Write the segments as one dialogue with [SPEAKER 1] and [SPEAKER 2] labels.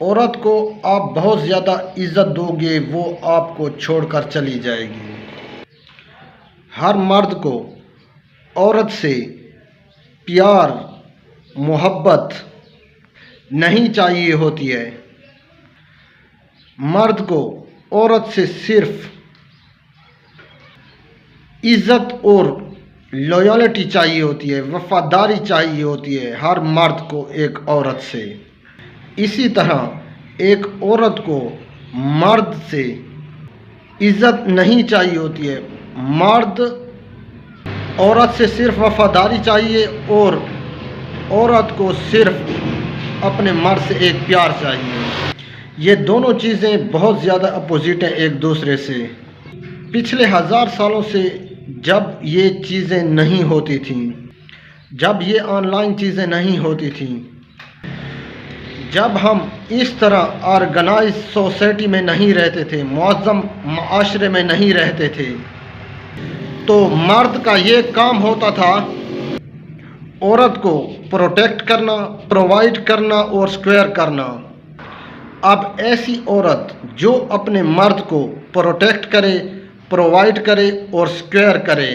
[SPEAKER 1] عورت کو آپ بہت زیادہ عزت دو گے وہ آپ کو چھوڑ کر چلی جائے گی۔ ہر مرد کو عورت سے پیار محبت نہیں چاہیے ہوتی ہے۔ مرد کو عورت سے صرف عزت اور لویالٹی چاہیے ہوتی ہے، وفاداری چاہیے ہوتی ہے ہر مرد کو ایک عورت سے۔ اسی طرح ایک عورت کو مرد سے عزت نہیں چاہیے ہوتی ہے۔ مرد عورت سے صرف وفاداری چاہیے اور عورت کو صرف اپنے مرد سے ایک پیار چاہیے۔ یہ دونوں چیزیں بہت زیادہ اپوزٹ ہیں ایک دوسرے سے۔ پچھلے 1000 سالوں سے جب یہ چیزیں نہیں ہوتی تھیں، جب یہ آن لائن چیزیں نہیں ہوتی تھیں، جب ہم اس طرح آرگنائز سوسائٹی میں نہیں رہتے تھے، منظم معاشرے میں نہیں رہتے تھے، تو مرد کا یہ کام ہوتا تھا عورت کو پروٹیکٹ کرنا، پرووائڈ کرنا اور سکوئر کرنا۔ اب ایسی عورت جو اپنے مرد کو پروٹیکٹ کرے، پرووائڈ کرے اور سکوئر کرے،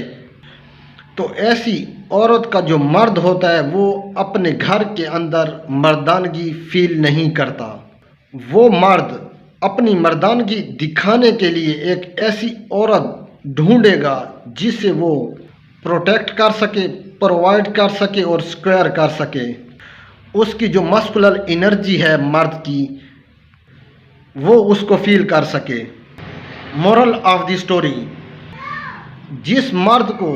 [SPEAKER 1] تو ایسی عورت کا جو مرد ہوتا ہے وہ اپنے گھر کے اندر مردانگی فیل نہیں کرتا۔ وہ مرد اپنی مردانگی دکھانے کے لیے ایک ایسی عورت ڈھونڈے گا جس سے وہ پروٹیکٹ کر سکے، پرووائڈ کر سکے اور سکوئر کر سکے۔ اس کی جو مسکولر انرجی ہے مرد کی، وہ اس کو فیل کر سکے۔ مورل آف دی سٹوری: جس مرد کو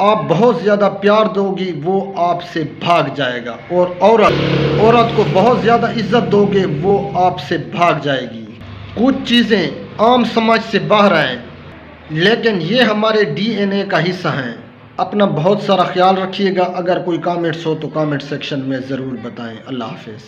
[SPEAKER 1] آپ بہت زیادہ پیار دو گی وہ آپ سے بھاگ جائے گا، اور عورت کو بہت زیادہ عزت دو گے وہ آپ سے بھاگ جائے گی۔ کچھ چیزیں عام سمجھ سے باہر ہیں لیکن یہ ہمارے ڈی این اے کا حصہ ہیں۔ اپنا بہت سارا خیال رکھیے گا۔ اگر کوئی کامنٹس ہو تو کامنٹ سیکشن میں ضرور بتائیں۔ اللہ حافظ۔